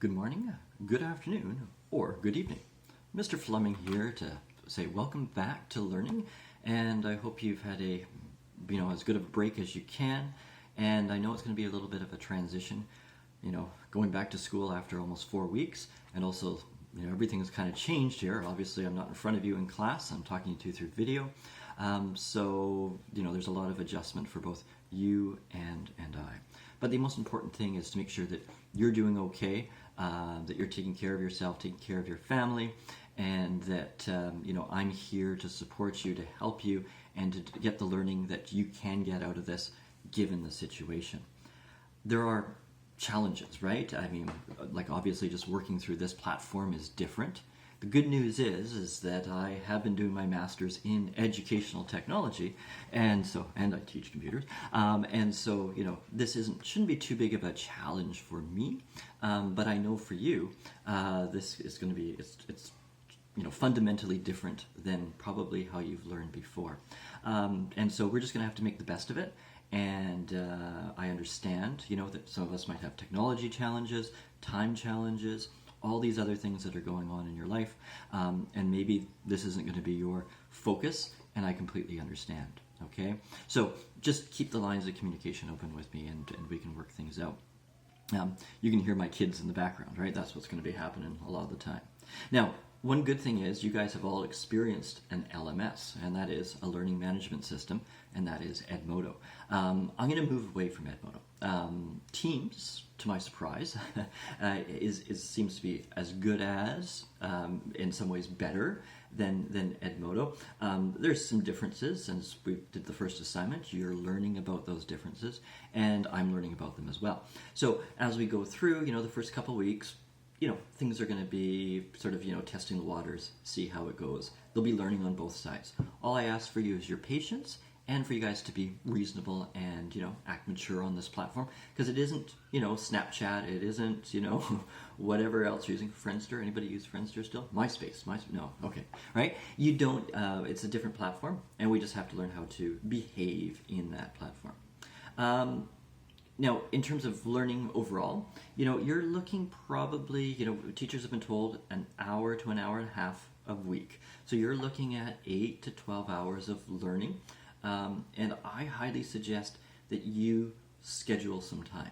Good morning, good afternoon, or good evening. Mr. Fleming here to say welcome back to learning, and I hope you've had as good of a break as you can. And I know it's going to be a little bit of a transition, going back to school after almost 4 weeks, and also, everything's kind of changed here. Obviously, I'm not in front of you in class. I'm talking to you through video. So there's a lot of adjustment for both you and I. But the most important thing is to make sure that you're doing okay, that you're taking care of yourself, taking care of your family, and that I'm here to support you, to help you, and to get the learning that you can get out of this given the situation. There are challenges, right? I mean, obviously just working through this platform is different. The good news is that I have been doing my master's in educational technology, and I teach computers, and so this shouldn't be too big of a challenge for me, but I know for you, this is going to be it's fundamentally different than probably how you've learned before, and so we're just going to have to make the best of it. And I understand, that some of us might have technology challenges, time challenges, all these other things that are going on in your life, and maybe this isn't going to be your focus, and I completely understand, okay? So just keep the lines of communication open with me, and we can work things out. You can hear my kids in the background, right? That's what's going to be happening a lot of the time. Now, one good thing is you guys have all experienced an LMS, and that is a learning management system, and that is Edmodo. I'm going to move away from Edmodo. Teams, to my surprise, seems to be as good as, in some ways better than Edmodo. There's some differences. Since we did the first assignment, you're learning about those differences, and I'm learning about them as well. So as we go through, the first couple weeks, things are going to be sort of, testing the waters, see how it goes. They'll be learning on both sides. All I ask for you is your patience, and for you guys to be reasonable and, act mature on this platform, because it isn't, Snapchat, it isn't, whatever else you're using. Friendster, anybody use Friendster still? MySpace, no, okay, right? You don't, it's a different platform, and we just have to learn how to behave in that platform. Now, in terms of learning overall, you're looking probably, teachers have been told an hour to an hour and a half a week. So you're looking at 8 to 12 hours of learning. And I highly suggest that you schedule some time.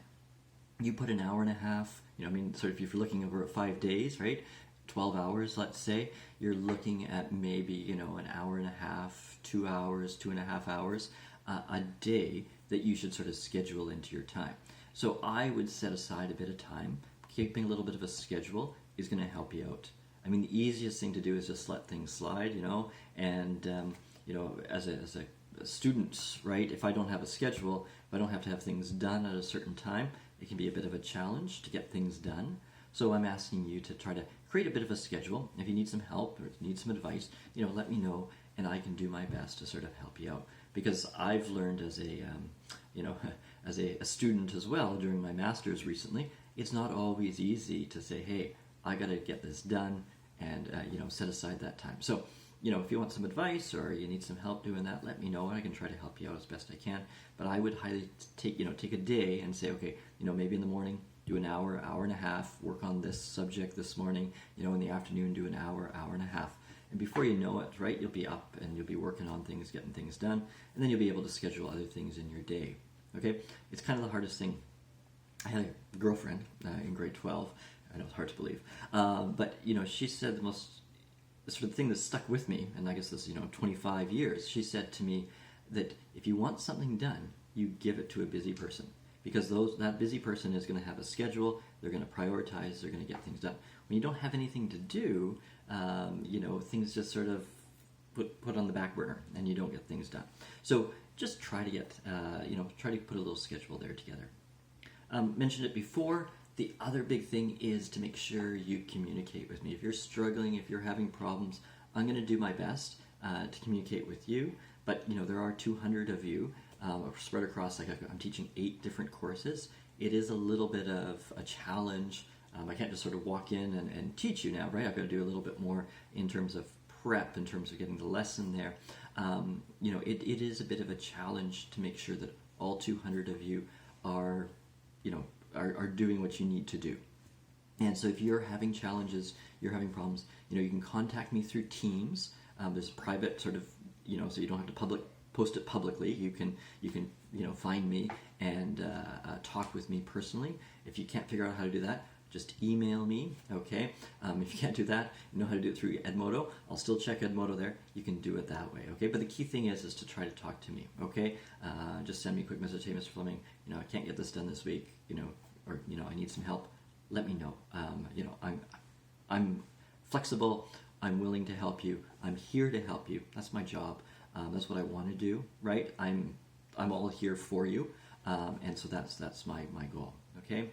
You put an hour and a half, sort of if you're looking over 5 days, right? 12 hours, let's say, you're looking at maybe, an hour and a half, 2 hours, 2.5 hours a day that you should sort of schedule into your time. So I would set aside a bit of time. Keeping a little bit of a schedule is going to help you out. I mean, the easiest thing to do is just let things slide, and, as a student, right, if I don't have a schedule, if I don't have to have things done at a certain time, it can be a bit of a challenge to get things done. So I'm asking you to try to create a bit of a schedule. If you need some help or need some advice, let me know, and I can do my best to sort of help you out. Because I've learned as a student as well during my master's recently, it's not always easy to say, hey, I got to get this done, and set aside that time. So if you want some advice or you need some help doing that, let me know, and I can try to help you out as best I can. But I would highly take a day and say, okay, maybe in the morning do an hour, hour and a half, work on this subject this morning. In the afternoon do an hour, hour and a half. And before you know it, right, you'll be up and you'll be working on things, getting things done, and then you'll be able to schedule other things in your day. Okay, it's kind of the hardest thing. I had a girlfriend in grade 12. I know it's hard to believe, but she said the sort of thing that stuck with me, and I guess this 25 years. She said to me that if you want something done, you give it to a busy person, because that busy person is going to have a schedule. They're going to prioritize. They're going to get things done. When you don't have anything to do, things just sort of put on the back burner, and you don't get things done. So just try to get, try to put a little schedule there together. Mentioned it before. The other big thing is to make sure you communicate with me. If you're struggling, if you're having problems, I'm going to do my best to communicate with you. But there are 200 of you spread across. I'm teaching 8 different courses. It is a little bit of a challenge. I can't just sort of walk in and teach you now, right? I've got to do a little bit more in terms of prep, in terms of getting the lesson there. It is a bit of a challenge to make sure that all 200 of you are doing what you need to do. And so if you're having challenges, you're having problems, you can contact me through Teams. There's a private sort of, so you don't have to post it publicly. You can find me and talk with me personally. If you can't figure out how to do that, just email me, okay? If you can't do that, you know how to do it through Edmodo. I'll still check Edmodo there. You can do it that way, okay? But the key thing is to try to talk to me, okay? Just send me a quick message. Hey, Mr. Fleming, I can't get this done this week, or I need some help. Let me know. I'm flexible. I'm willing to help you. I'm here to help you. That's my job. That's what I want to do, right? I'm all here for you, and so that's my goal. Okay.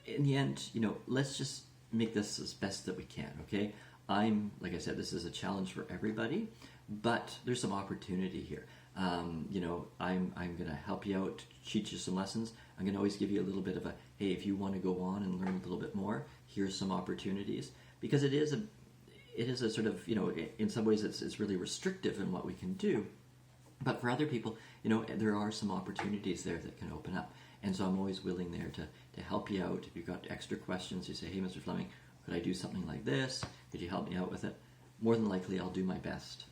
In the end, let's just make this as best that we can. Okay. Like I said, this is a challenge for everybody, but there's some opportunity here. I'm going to help you out, teach you some lessons. I'm going to always give you a little bit of a, hey, if you want to go on and learn a little bit more, here's some opportunities, because it is a sort of, in some ways it's really restrictive in what we can do. But for other people, there are some opportunities there that can open up. And so I'm always willing there to help you out. If you've got extra questions, you say, hey, Mr. Fleming, could I do something like this? Could you help me out with it? More than likely, I'll do my best.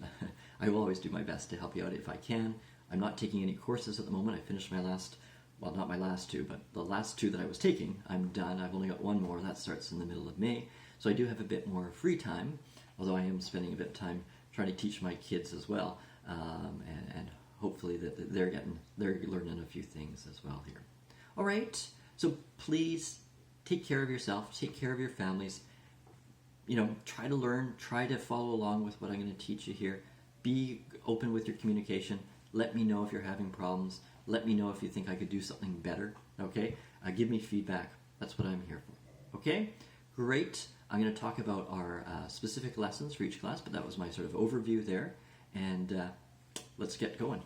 I will always do my best to help you out if I can. I'm not taking any courses at the moment. I finished my last, well, not my last two, but the last two that I was taking, I'm done. I've only got one more. That starts in the middle of May. So I do have a bit more free time, although I am spending a bit of time trying to teach my kids as well. And hopefully that they're learning a few things as well here. All right. So please take care of yourself. Take care of your families. Try to learn, try to follow along with what I'm going to teach you here. Be open with your communication. Let me know if you're having problems. Let me know if you think I could do something better, okay? Give me feedback. That's what I'm here for, okay? Great. I'm going to talk about our specific lessons for each class, but that was my sort of overview there. And let's get going.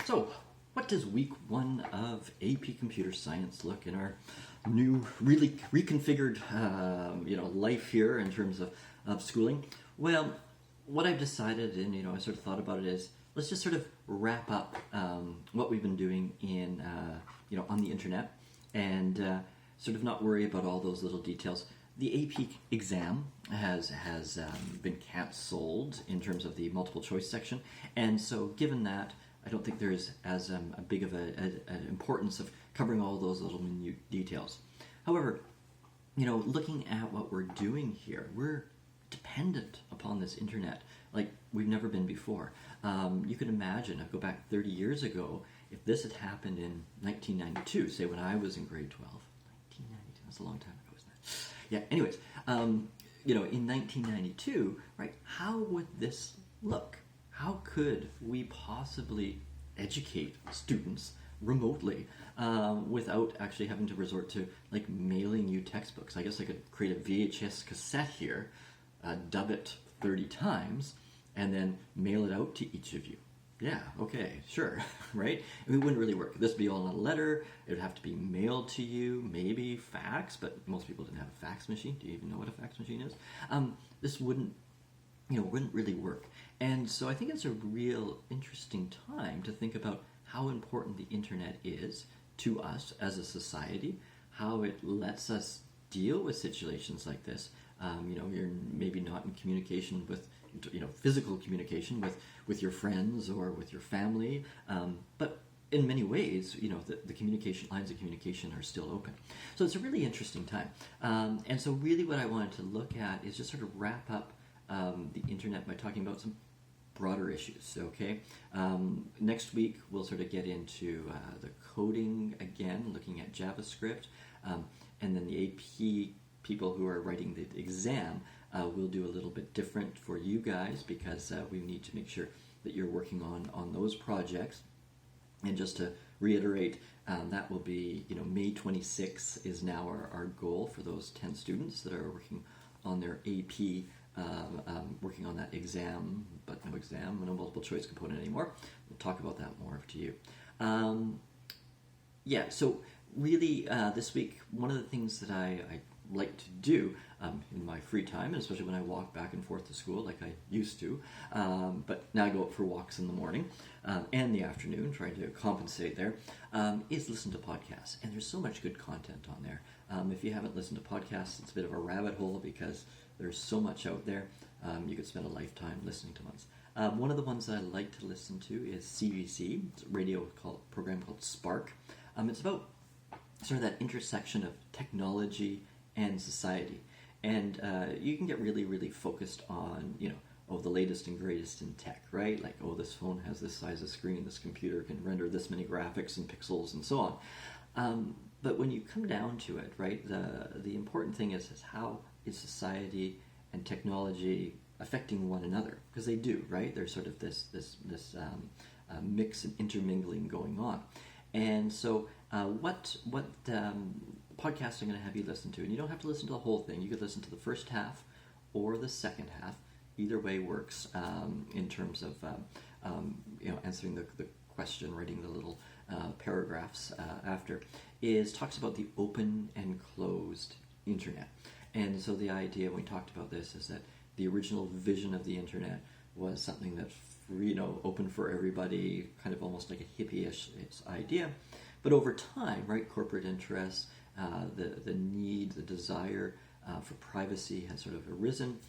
So, what does week 1 of AP Computer Science look in our new, really reconfigured, life here in terms of schooling? Well, what I've decided, and I sort of thought about it, is let's just sort of wrap up what we've been doing in, on the internet, and sort of not worry about all those little details. The AP exam has been canceled in terms of the multiple choice section, and so given that, I don't think there's as a big of an importance of covering all those little minute details. However, looking at what we're doing here, we're dependent upon this internet like we've never been before. You can imagine, I go back 30 years ago, if this had happened in 1992, say when I was in grade 12, 1992, that's a long time ago, isn't it? Yeah, anyways, in 1992, right, how would this look? How could we possibly educate students remotely without actually having to resort to like mailing you textbooks? I guess I could create a VHS cassette here, dub it 30 times, and then mail it out to each of you. Yeah, okay, sure, right? I mean, it wouldn't really work. This would be all on a letter. It would have to be mailed to you, maybe fax, but most people didn't have a fax machine. Do you even know what a fax machine is? This wouldn't really work. And so I think it's a real interesting time to think about how important the internet is to us as a society, how it lets us deal with situations like this. You're maybe not in communication with, physical communication with your friends or with your family, but in many ways, the communication lines of communication are still open. So it's a really interesting time. And so really what I wanted to look at is just sort of wrap up the internet by talking about some broader issues, okay? Next week, we'll sort of get into the coding again, looking at JavaScript, and then the AP people who are writing the exam will do a little bit different for you guys because we need to make sure that you're working on those projects. And just to reiterate, that will be, May 26th is now our goal for those 10 students that are working on their AP working on that exam, but no multiple choice component anymore. We'll talk about that more to you. So really this week, one of the things that I like to do in my free time, and especially when I walk back and forth to school like I used to. But now I go out for walks in the morning and the afternoon, trying to compensate there, is listen to podcasts. And there's so much good content on there. If you haven't listened to podcasts, it's a bit of a rabbit hole because there's so much out there. You could spend a lifetime listening to ones. One of the ones that I like to listen to is CBC. It's a radio program called Spark. It's about sort of that intersection of technology and society. And you can get really, really focused on, the latest and greatest in tech, right? Like, this phone has this size of screen, this computer can render this many graphics and pixels and so on. But when you come down to it, right, the important thing is how is society and technology affecting one another? Because they do, right? There's sort of this mix and intermingling going on. And so what podcast I'm going to have you listen to, and you don't have to listen to the whole thing. You could listen to the first half or the second half. Either way works in terms of answering the question, writing the little paragraphs after, talks about the open and closed internet. And so the idea when we talked about this is that the original vision of the internet was something that's open for everybody, kind of almost like a hippie-ish idea. But over time, right, corporate interests, the need, the desire for privacy has sort of arisen.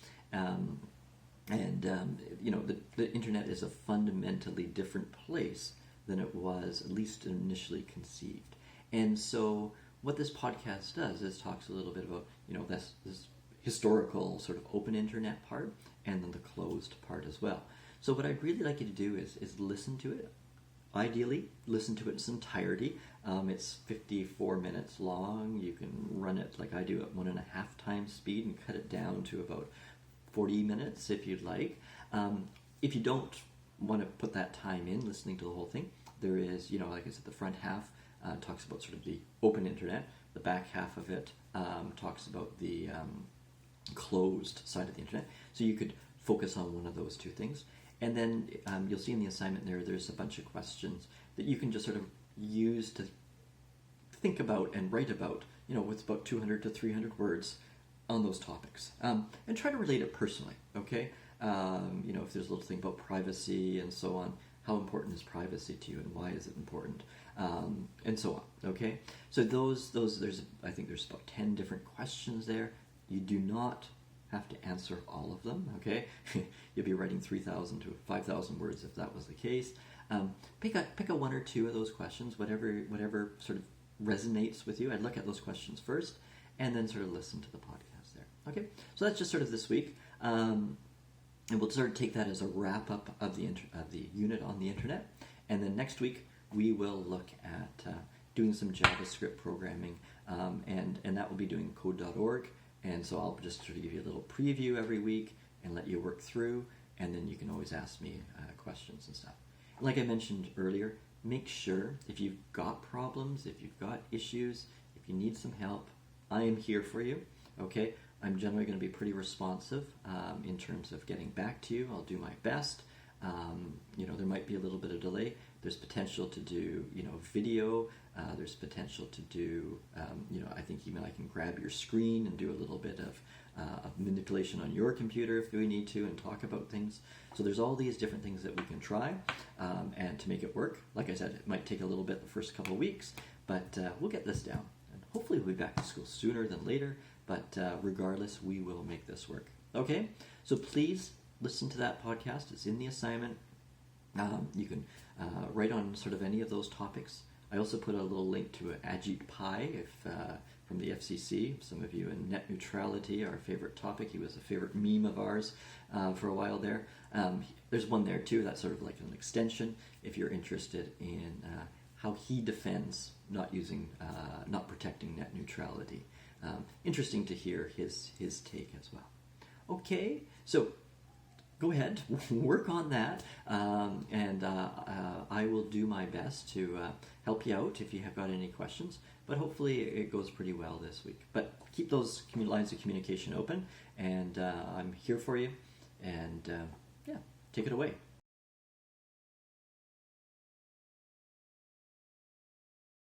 The internet is a fundamentally different place than it was, at least initially conceived. And so what this podcast does is talks a little bit about, this historical sort of open internet part and then the closed part as well. So what I'd really like you to do is listen to it. Ideally, listen to it in its entirety. It's 54 minutes long. You can run it like I do at 1.5 times speed and cut it down to about 40 minutes if you'd like. If you don't want to put that time in listening to the whole thing, there is, like I said, the front half talks about sort of the open internet. The back half of it talks about the closed side of the internet. So you could focus on one of those two things. And then you'll see in the assignment there's a bunch of questions that you can just sort of use to think about and write about, with about 200 to 300 words on those topics. And try to relate it personally, okay? If there's a little thing about privacy and so on, how important is privacy to you and why is it important? And so on, okay? So I think there's about 10 different questions there. You do not have to answer all of them, okay? You'll be writing 3,000 to 5,000 words if that was the case. Pick a one or two of those questions, whatever sort of resonates with you. I'd look at those questions first and then sort of listen to the podcast there. Okay, so that's just sort of this week. And we'll sort of take that as a wrap-up of the unit on the internet. And then next week, we will look at doing some JavaScript programming, and that will be doing code.org. And so I'll just sort of give you a little preview every week and let you work through, and then you can always ask me questions and stuff. Like I mentioned earlier, make sure if you've got problems, if you've got issues, if you need some help, I am here for you, okay? I'm generally going to be pretty responsive in terms of getting back to you. I'll do my best. There might be a little bit of delay. There's potential to do, video. There's potential to do, I think even I can grab your screen and do a little bit of manipulation on your computer if we need to and talk about things. So there's all these different things that we can try and to make it work. Like I said, it might take a little bit the first couple of weeks, but we'll get this down. And hopefully we'll be back to school sooner than later, but regardless, we will make this work. Okay? So please listen to that podcast. It's in the assignment. You can write on sort of any of those topics. I also put a little link to Ajit Pai from the FCC. Some of you in net neutrality, our favorite topic. He was a favorite meme of ours for a while there. There's one there too. That's sort of like an extension if you're interested in how he defends not protecting net neutrality. Interesting to hear his take as well. Okay, so go ahead, work on that, and I will do my best to help you out if you have got any questions, but hopefully it goes pretty well this week. But keep those lines of communication open, and I'm here for you, and take it away.